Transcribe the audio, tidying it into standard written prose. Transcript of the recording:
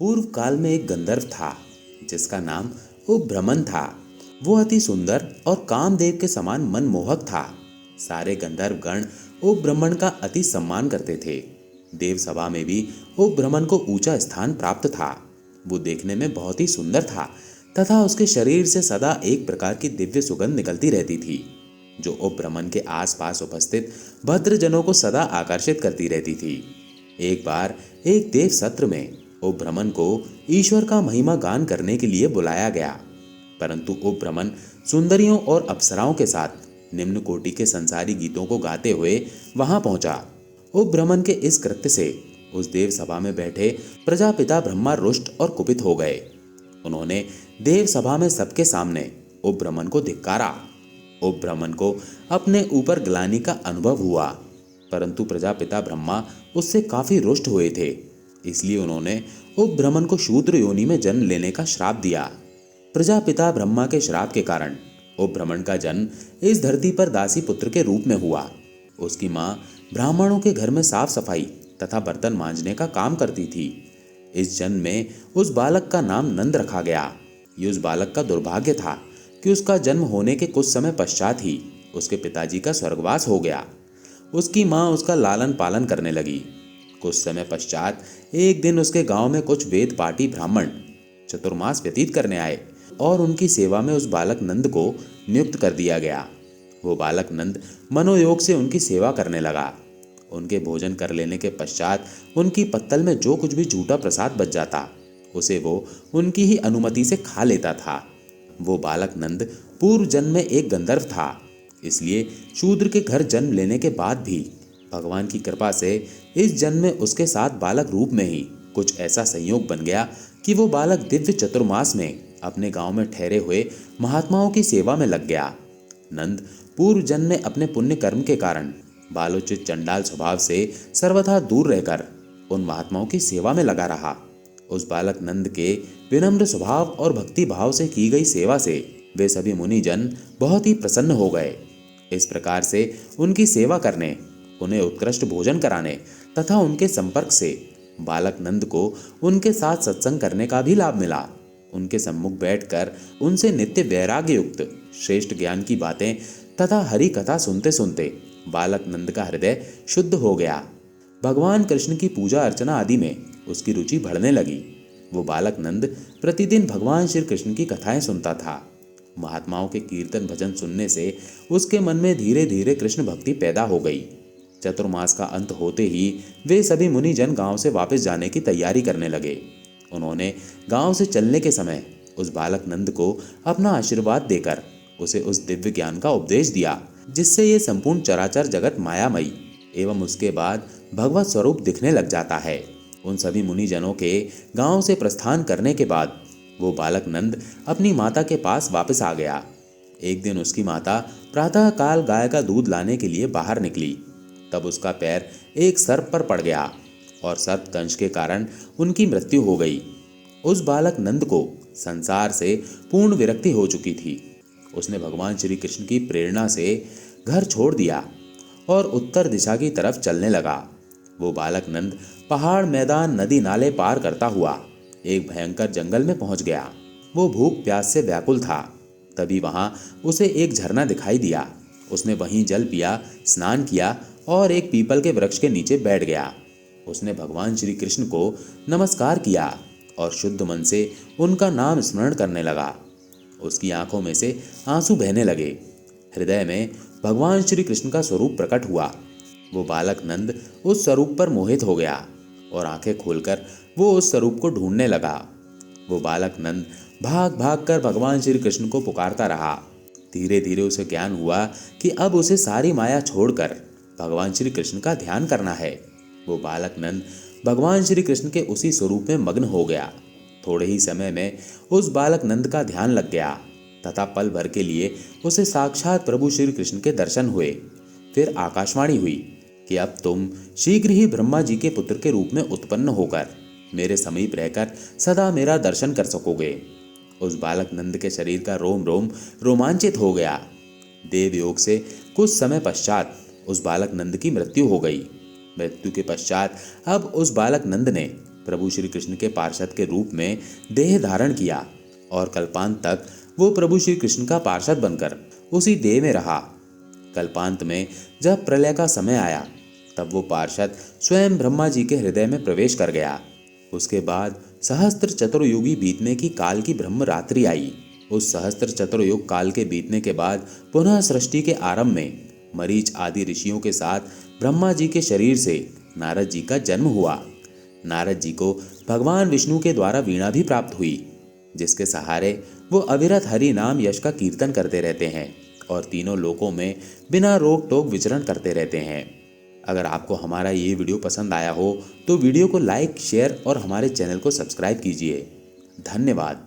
पूर्व काल में एक गंधर्व था जिसका नाम उपभ्रमण था। वो अति सुंदर और कामदेव के समान मनमोहक था। सारे गंधर्व गण उपभ्रमण का अति सम्मान करते थे। देव सभा में भी उपभ्रमण को ऊंचा स्थान प्राप्त था। वो देखने में बहुत ही सुंदर था तथा उसके शरीर से सदा एक प्रकार की दिव्य सुगंध निकलती रहती थी जो उपभ्रमण के आसपास उपस्थित भद्रजनों को सदा आकर्षित करती रहती थी। एक बार एक देव सत्र में उपभ्रमण को ईश्वर का महिमा गान करने के लिए बुलाया गया, परंतु उपभ्रमण सुंदरियों और अप्सराओं के साथ निम्न कोटि के संसारी गीतों को गाते हुए वहां पहुंचा। उपभ्रमण के इस कृत्य से उस देव सभा में बैठे प्रजापिता ब्रह्मा रुष्ट और कुपित हो गए। उन्होंने देव सभा में सबके सामने उपभ्रमण को धिक्कारा। उपभ्रमण को अपने ऊपर ग्लानि का अनुभव हुआ, परंतु प्रजापिता ब्रह्मा उससे काफी रुष्ट हुए थे। इसलिए उन्होंने उपभ्रमण को शूद्र योनि में जन्म लेने का श्राप दिया। प्रजापिता ब्रह्मा के श्राप के कारण उपभ्रमण का जन्म इस धरती पर दासी पुत्र के रूप में हुआ। उसकी मां ब्राह्मणों के घर में साफ सफाई तथा बर्तन मांजने का काम करती थी। इस जन्म में उस बालक का नाम नंद रखा गया। ये उस बालक का दुर्भाग्य था कि उसका जन्म होने के कुछ समय पश्चात ही उसके पिताजी का स्वर्गवास हो गया। उसकी मां उसका लालन पालन करने लगी। कुछ समय पश्चात एक दिन उसके गांव में कुछ वेद पाठी ब्राह्मण चतुर्मास व्यतीत करने आए और उनकी सेवा में उस बालक नंद को नियुक्त कर दिया गया। वो बालक नंद मनोयोग से उनकी सेवा करने लगा। उनके भोजन कर लेने के पश्चात उनकी पत्तल में जो कुछ भी झूठा प्रसाद बच जाता उसे वो उनकी ही अनुमति से खा लेता था। वो बालक नंद पूर्व जन्म में एक गंधर्व था, इसलिए शूद्र के घर जन्म लेने के बाद भी भगवान की कृपा से इस जन्म में उसके साथ बालक रूप में ही कुछ ऐसा संयोग बन गया कि वो बालक दिव्य चतुर्मास में अपने गांव में ठहरे हुए महात्माओं की सेवा में लग गया। नंद पूर्व जन्म में अपने पुण्य कर्म के कारण बालोचित चंडाल स्वभाव से सर्वथा दूर रहकर उन महात्माओं की सेवा में लगा रहा। उस बालक नंद के विनम्र स्वभाव और भक्ति भाव से की गई सेवा से वे सभी मुनिजन बहुत ही प्रसन्न हो गए। इस प्रकार से उनकी सेवा करने, उन्हें उत्कृष्ट भोजन कराने तथा उनके संपर्क से बालक नंद को उनके साथ सत्संग करने का भी लाभ मिला। उनके सम्मुख बैठकर उनसे नित्य वैराग्य युक्त श्रेष्ठ ज्ञान की बातें तथा हरि कथा सुनते सुनते बालक नंद का हृदय शुद्ध हो गया। भगवान कृष्ण की पूजा अर्चना आदि में उसकी रुचि बढ़ने लगी। वो बालक नंद प्रतिदिन भगवान श्री कृष्ण की कथाएं सुनता था। महात्माओं के कीर्तन भजन सुनने से उसके मन में धीरे धीरे कृष्ण भक्ति पैदा हो गई। चतुर्मास का अंत होते ही वे सभी मुनिजन गांव से वापस जाने की तैयारी करने लगे। उन्होंने गांव से चलने के समय उस बालक नंद को अपना आशीर्वाद देकर उसे उस दिव्य ज्ञान का उपदेश दिया जिससे ये संपूर्ण चराचर जगत मायामयी एवं उसके बाद भगवत स्वरूप दिखने लग जाता है। उन सभी मुनिजनों के गांव से प्रस्थान करने के बाद वो बालक नंद अपनी माता के पास वापस आ गया। एक दिन उसकी माता प्रातः काल गाय का दूध लाने के लिए बाहर निकली। तब उसका पैर एक सर्प पर पड़ गया और सर्प दंश के कारण उनकी मृत्यु हो गई। उस बालक नंद को संसार से पूर्ण विरक्ति हो चुकी थी। उसने भगवान श्री कृष्ण की प्रेरणा से घर छोड़ दिया और उत्तर दिशा की तरफ चलने लगा। वो बालक नंद पहाड़, मैदान, नदी, नाले पार करता हुआ एक भयंकर जंगल में पहुंच गया। वो भूख प्यास से व्याकुल था। तभी वहां उसे एक झरना दिखाई दिया। उसने वहीं जल पिया, स्नान किया और एक पीपल के वृक्ष के नीचे बैठ गया। उसने भगवान श्री कृष्ण को नमस्कार किया और शुद्ध मन से उनका नाम स्मरण करने लगा। उसकी आंखों में से आंसू बहने लगे। हृदय में भगवान श्री कृष्ण का स्वरूप प्रकट हुआ। वो बालक नंद उस स्वरूप पर मोहित हो गया और आंखें खोलकर वो उस स्वरूप को ढूंढने लगा। वो बालक नंद भाग भाग कर भगवान श्री कृष्ण को पुकारता रहा। धीरे धीरे उसे ज्ञान हुआ कि अब उसे सारी माया छोड़कर भगवान श्री कृष्ण का ध्यान करना है। वो बालक नंद भगवान श्री कृष्ण के उसी स्वरूप में मग्न हो गया। थोड़े ही समय में उस बालक नंद का ध्यान लग गया तथा पल भर के लिए उसे साक्षात प्रभु श्री कृष्ण के दर्शन हुए। फिर आकाशवाणी हुई कि अब तुम शीघ्र ही ब्रह्मा जी के पुत्र के रूप में उत्पन्न होकर मेरे समीप रहकर सदा मेरा दर्शन कर सकोगे। उस बालक नंद के शरीर का रोम रोम रोमांचित हो गया। देव योग से कुछ समय पश्चात उस बालक नंद की मृत्यु हो गई। मृत्यु के पश्चात अब उस बालक नंद ने प्रभु श्री कृष्ण के पार्षद के रूप में देह धारण किया और कल्पांत तक वो प्रभु श्री कृष्ण का पार्षद बनकर उसी देह में रहा। कल्पांत में जब प्रलय का समय आया तब वो पार्षद स्वयं ब्रह्मा जी के हृदय में प्रवेश कर गया। उसके बाद सहस्त्र चतुर्युगी बीतने की काल की ब्रह्म रात्रि आई। उस सहस्त्र चतुर्युग काल के बीतने के बाद पुनः सृष्टि के आरंभ में मरीच आदि ऋषियों के साथ ब्रह्मा जी के शरीर से नारद जी का जन्म हुआ। नारद जी को भगवान विष्णु के द्वारा वीणा भी प्राप्त हुई, जिसके सहारे वो अविरत हरि नाम यश का कीर्तन करते रहते हैं और तीनों लोकों में बिना रोक टोक विचरण करते रहते हैं। अगर आपको हमारा ये वीडियो पसंद आया हो तो वीडियो को लाइक, शेयर और हमारे चैनल को सब्सक्राइब कीजिए। धन्यवाद।